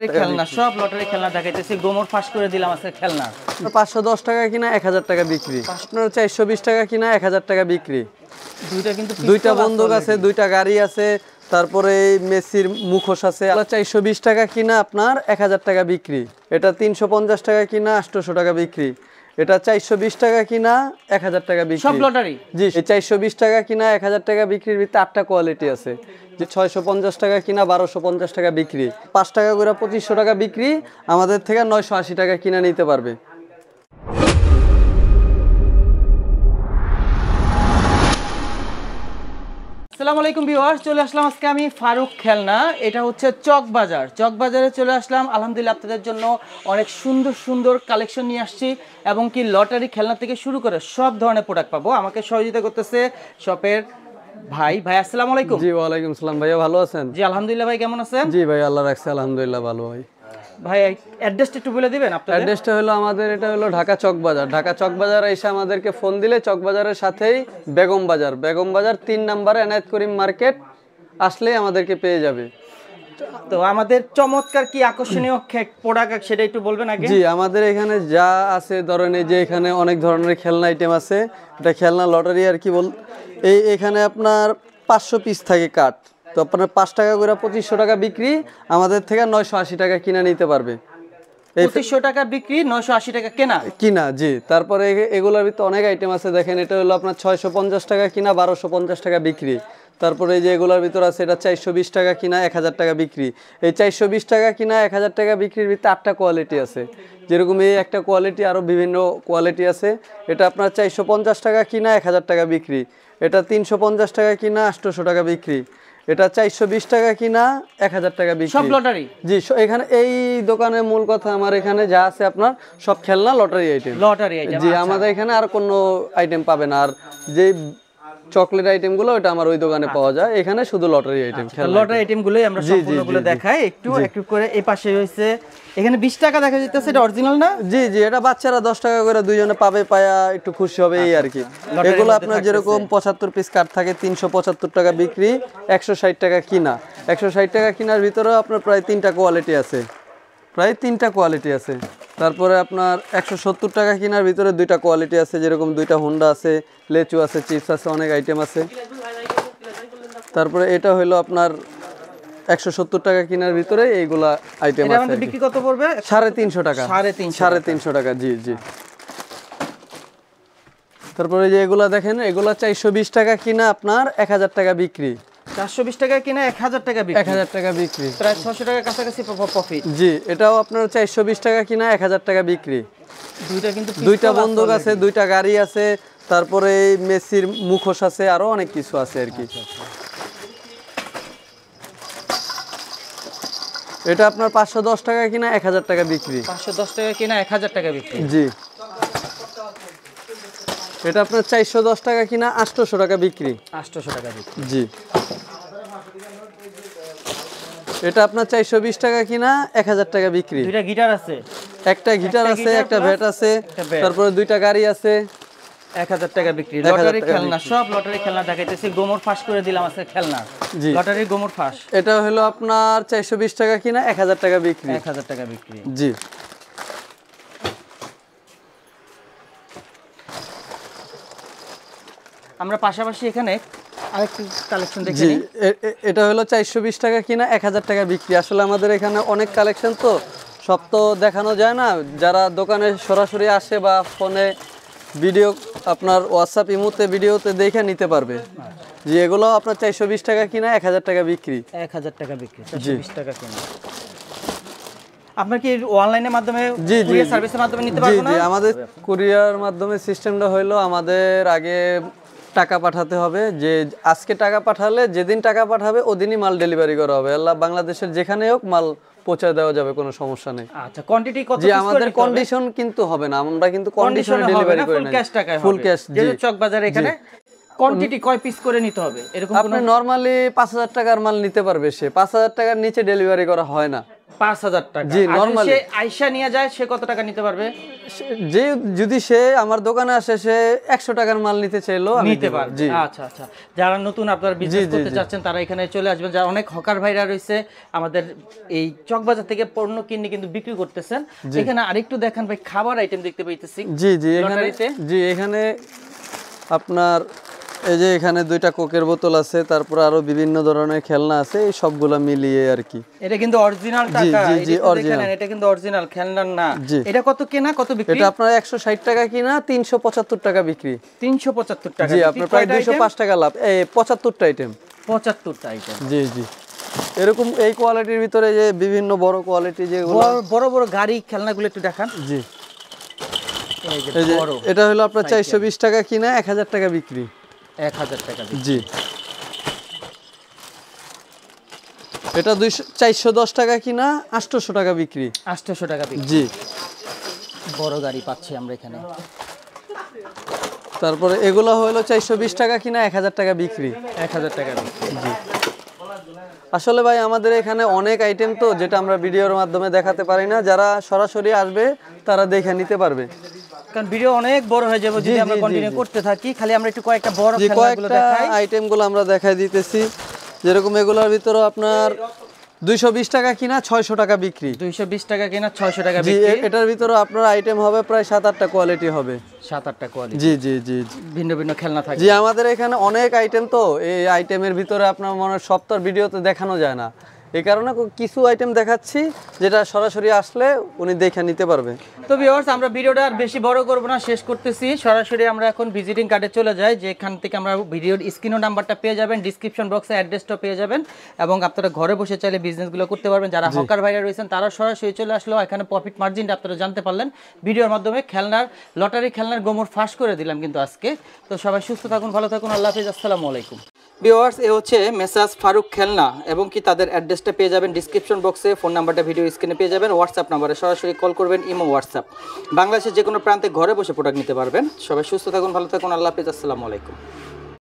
খেলনা সব লটারি খেলনা দেখাইতেছি। গোমর ফাঁস করে দিলাম আজকে খেলনা। 510 টাকা কিনা 1000 টাকা বিক্রি। আপনার 420 টাকা কিনা 1000 টাকা বিক্রি। দুইটা বন্দুক আছে, দুইটা গাড়ি আছে, তারপরে মেসির মুখোশ আছে। 420 টাকা কিনা আপনার 1000 টাকা বিক্রি। এটা 350 টাকা কিনা 800 টাকা বিক্রি। এটা 420 টাকা কিনা 1000 টাকা বিক্রি। সব লটারি। জি, 420 টাকা কিনা 1000 টাকা বিক্রির ভিতরে 8টা কোয়ালিটি আছে। যে 650 টাকা কিনা 1250 টাকা বিক্রি। 5 টাকা করে 2500 টাকা বিক্রি। আমাদের থেকে 980 টাকা কিনা নিতে পারবে। আসসালামু আলাইকুম ভিউয়ার্স, চলে আসলাম আজকে আমি ফারুক খেলনা। এটা হচ্ছে চকবাজার। চকবাজারে চলে আসলাম, আলহামদুলিল্লাহ আপনাদের জন্য অনেক সুন্দর সুন্দর কালেকশন নিয়ে আসছি এবং কি লটারি খেলনা থেকে শুরু করে সব ধরনের প্রোডাক্ট পাবো। আমাকে সহযোগিতা করতেছে শপের ভাই। আসসালামু আলাইকুম। জি, ওয়ালাইকুম আসসালাম। ভাইয়া ভালো আছেন? জি আলহামদুলিল্লাহ। ভাই কেমন আছেন? জি ভাই, আল্লাহ রাখছে, আলহামদুলিল্লাহ ভালো। ভাই অ্যাড্রেসটা একটু বলে দিবেন আপনাদের? অ্যাড্রেসটা হলো আমাদের, এটা হলো ঢাকা চকবাজার। ঢাকা চকবাজার এসে আমাদেরকে ফোন দিলে চকবাজারের সাথেই বেগম বাজার 3 নম্বরে এনায়েত করিম মার্কেট আসলেই আমাদেরকে পেয়ে যাবে। তো আমাদের চমৎকার কি আকর্ষণীয় প্রোডাক্ট সেটা একটু বলবেন আগে? জি, আমাদের এখানে যা আছে ধরেন এই যে এখানে অনেক ধরনের খেলনা আইটেম আছে। এটা খেলনা লটারি আর কি এখানে আপনার 500 পিস থাকে কাঠ। তো আপনার 5 টাকা করে 2500 টাকা বিক্রি, আমাদের থেকে 980 টাকা কিনা নিতে পারবে। 2500 টাকা বিক্রি, 980 টাকা কেনা। জি। তারপরে এগুলোর ভিতরে অনেক আইটেম আছে। দেখেন এটা হলো আপনার 650 টাকা কিনা 1250 টাকা বিক্রি। তারপরে এই যে এগুলোর ভিতর আছে, এটা 420 টাকা কিনা 1000 টাকা বিক্রি। এই 420 টাকা কিনা 1000 টাকা বিক্রির ভিতরে 8টা কোয়ালিটি আছে। যেরকম এই একটা কোয়ালিটি, আরও বিভিন্ন কোয়ালিটি আছে। এটা আপনার 450 টাকা কিনা 1000 টাকা বিক্রি। এটা 350 টাকা কিনা 800 টাকা বিক্রি। এটা 420 টাকা কিনা 1000 টাকা বিক্রি। সব লটারি। জি, এখানে এই দোকানের মূল কথা, আমার এখানে যা আছে আপনার সব খেলনা লটারি আইটেম। জি, আমাদের এখানে আর কোনো আইটেম পাবে না। আর যে চকলেট আইটেমগুলো ওটা আমার ওই দোকানে পাওয়া যায়। এখানে শুধু লটারি আইটেম, লটারি আইটেমগুলোই আমরা সম্পূর্ণগুলো দেখাই। একটু করে এই পাশে হইছে, এখানে 20 টাকা দেখা যাইতেছে। এটা অরিজিনাল না? জি, এটা বাচ্চারা 10 টাকা করে দুইজনে পাবে, পায়া একটু খুশি হবে এই আর কি। এগুলো আপনার যেরকম 75 পিস কার্ড থাকে 375 টাকা বিক্রি, 160 টাকা কিনা। 160 টাকা কিনার ভিতরেও আপনার প্রায় 3টা কোয়ালিটি আছে। তারপরে আপনার 170 টাকা কিনার ভিতরে 2টা কোয়ালিটি আছে। যেরকম 2টা হোন্ডা আছে, লেচু আছে, চিপস আছে, অনেক আইটেম আছে। তারপরে এটা হলো আপনার 170 টাকা কিনার ভিতরে এইগুলা আইটেম আছে। আমাদের বিক্রি কত পড়বে? 350 টাকা। 350 টাকা। জি। তারপরে যে এগুলা দেখেন, এগুলা 420 টাকা কিনা আপনার 1000 টাকা বিক্রি। 420 টাকা কিনা 1000 টাকা বিক্রি। 1000 টাকা বিক্রি, প্রায় 600 টাকার কাছাকাছি প্রফিট। জি, এটাও আপনার 420 টাকা কিনা 1000 টাকা বিক্রি। দুইটা বন্দুক আছে, দুইটা গাড়ি আছে, তারপরে মেসির মুখোশ আছে, আরো অনেক কিছু আছে আর কি। এটা আপনার 510 টাকা কিনা 1000 টাকা বিক্রি। 510 টাকা কিনা 1000 টাকা বিক্রি। জি। এটা আপনার 410 টাকা কিনা 800 টাকা বিক্রি। 800 টাকা বিক্রি। জি। এটা আপনার 420 টাকা কিনা 1000 টাকা বিক্রি। দুইটা গিটার আছে, একটা গিটার আছে, একটা ব্যাট আছে, তারপরে 2টা গাড়ি আছে। 1000 টাকা বিক্রি। লটারি খেলনা সব লটারি খেলনা দেখাইতেছি। গোমর ফাঁস করে দিলাম আজকে খেলনা। জি, লটারি গোমর ফাঁস। এটা হলো আপনার 420 টাকা কিনা 1000 টাকা বিক্রি। 1000 টাকা বিক্রি। জি। আমরা পাশাপাশি এখানে আরেকটি কালেকশন দেখে জি, নিই। এটা হলো 420 টাকা কিনা 1000 টাকা বিক্রি। আসলে আমাদের এখানে অনেক কালেকশন, তো সব তো দেখানো যায় না। যারা দোকানে সরাসরি আসে বা ফোনে ভিডিও, আপনার হোয়াটসঅ্যাপ ইমোতে ভিডিওতে দেখে নিতে পারবে। জি, এগুলো আপনার 420 টাকা কিনা 1000 টাকা বিক্রি। 1000 টাকা বিক্রি, 420 টাকা কিনা। আপনার কি অনলাইনের মাধ্যমে, কুরিয়ার সার্ভিসের মাধ্যমে নিতে পারবো না? জি, আমাদের কুরিয়ার মাধ্যমে সিস্টেমটা হলো, আমাদের আগে টাকা পাঠাতে হবে। যে আজকে টাকা পাঠালে যেদিন টাকা পাঠাবে ওদিনই মাল ডেলিভারি করা হবে। বাংলাদেশের যেখানে হোক মাল পৌঁছে দেওয়া যাবে, কোনো সমস্যা নেই। আচ্ছা, কোয়ান্টিটি কত? জি, আমাদের কন্ডিশন কিন্তু হবে না, আমরা কিন্তু কন্ডিশনে ডেলিভারি করি না, ফুল ক্যাশ। জি, চকবাজারে এখানে কোয়ান্টিটি কয় পিস করে নিতে হবে এরকম? আপনি নরমালি 5000 টাকার মাল নিতে পারবে, সে 5000 টাকার নিচে ডেলিভারি করা হয় না। 5,000 টাকা। জি, আর যদি normally। সে আইসা নিয়ে যায় সে কত টাকা নিতে পারবে? যে যদি সে আমার দোকানে আসে সে 100 টাকার মাল নিতে চাইলো আমি নিতে দেব। পারবে। জি আচ্ছা আচ্ছা, যারা নতুন আপনারা বিজনেস জি, করতে জি। চাচ্ছেন তারা এখানে চলে আসবেন। যারা অনেক হকার ভাইরা রয়েছে আমাদের এই চকবাজার থেকে পণ্য কিনে কিন্তু বিক্রি করতেছেন। এখানে আরেকটু দেখেন ভাই, খাবার আইটেম দেখতে পাইতেছি। জি জি এখানে লটারিতে? জি এখানে আপনার এই যে এখানে 2টা কোকের বোতল আছে, তারপর আরো বিভিন্ন ধরনের খেলনা আছে, এই সবগুলা মিলিয়ে আর কি। এটা কিন্তু অরিজিনাল জি, টাকা, জি, জি, এটা একটু দেখে original। নেন, এটা কিন্তু অরিজিনাল খেলনার না। জি। এটা কত কেনা কত বিক্রি? এটা আপনার 160 টাকা কিনা 375 টাকা বিক্রি। 375 টাকা জি বিক্রি। আপনার প্রায় কয়টা item? 205 টাকা লাভ। এই 75টা আইটেম। 75টা আইটেম। জি জি এরকম এই কোয়ালিটির ভিতরে যে বিভিন্ন বড় কোয়ালিটি যেগুলো। বড় বড় গাড়ি খেলনাগুলো একটু দেখান। জি এই যে এই যে বড়, এটা হলো আপনার 420 টাকা কিনা 1000 টাকা বিক্রি। 1000 টাকা বিক্রি। জি এটা 410 টাকা কিনা 800 টাকা বিক্রি। 800 টাকা বিক্রি। জি বড় গাড়ি পাচ্ছি আমরা এখানে। তারপরে এগুলো হলো 420 টাকা কিনা 1000 টাকা বিক্রি। 1000 টাকা বিক্রি। জি আসলে ভাই আমাদের এখানে অনেক আইটেম তো, যেটা আমরা ভিডিওর মাধ্যমে দেখাতে পারি না, যারা সরাসরি আসবে তারা দেখে নিতে পারবে। কারণ ভিডিও অনেক বড় হয়ে যাবে যদি আমরা কন্টিনিউ করতে থাকি। খালি আমরা একটু কয়েকটা বড় যে খেলনাগুলো কয়েকটা দেখাই। আইটেমগুলো আমরা দেখাই দিতেছি, যেরকম এগুলোর ভিতরে আপনার 220 টাকা কিনা 600 টাকা বিক্রি। 220 টাকা কিনা 600 টাকা জি বিক্রি। এটার ভিতরে আপনার আইটেম হবে প্রায় 7-8টা কোয়ালিটি হবে। 7-8টা কোয়ালিটি। জি জি জি জি ভিন্ন ভিন্ন খেলনা থাকে। জি আমাদের এখানে অনেক আইটেম তো, এই আইটেমের ভিতরে আপনার মনে হয় সব তো আর ভিডিওতে দেখানো যায় না, এই কারণে কিছু আইটেম দেখাচ্ছি যেটা সরাসরি আসলে উনি দেখে নিতে পারবে। তো ভিউয়ার্স, আমরা ভিডিওটা আর বেশি বড় করব না, শেষ করতেছি। সরাসরি আমরা এখন ভিজিটিং কার্ডে চলে যাই, যেখান থেকে আমরা ভিডিওর স্ক্রিনও নাম্বারটা পেয়ে যাবেন, ডিসক্রিপশন বক্সে অ্যাড্রেসটা পেয়ে যাবেন, এবং আপনারা ঘরে বসে চাইলে বিজনেসগুলো করতে পারবেন। যারা হকার ভাইরা রয়েছেন তারা সরাসরি চলে আসলেও এখানে প্রফিট মার্জিনটা আপনারা জানতে পারলেন ভিডিওর মাধ্যমে। লটারি খেলনার গোমর ফাঁস করে দিলাম কিন্তু আজকে। তো সবাই সুস্থ থাকুন, ভালো থাকুন, আল্লাহ হাফিজ, আসসালামু আলাইকুম। ভিউয়ার্স, এ হচ্ছে মেসাজ ফারুক খেলনা, এবং কি তাদের অ্যাড্রেসটা পেয়ে যাবেন ডিসক্রিপশন বক্সে, ফোন নাম্বারটা ভিডিও স্ক্রিনে পেয়ে যাবেন, হোয়াটসঅ্যাপ নাম্বারে সরাসরি কল করবেন, ইমো হোয়াটসঅ্যাপ। বাংলাদেশের যে কোনো প্রান্তে ঘরে বসে প্রোডাক্ট নিতে পারবেন। সবাই সুস্থ থাকুন, ভালো থাকুন, আল্লাহ হাফিজ, আসসালামু আলাইকুম।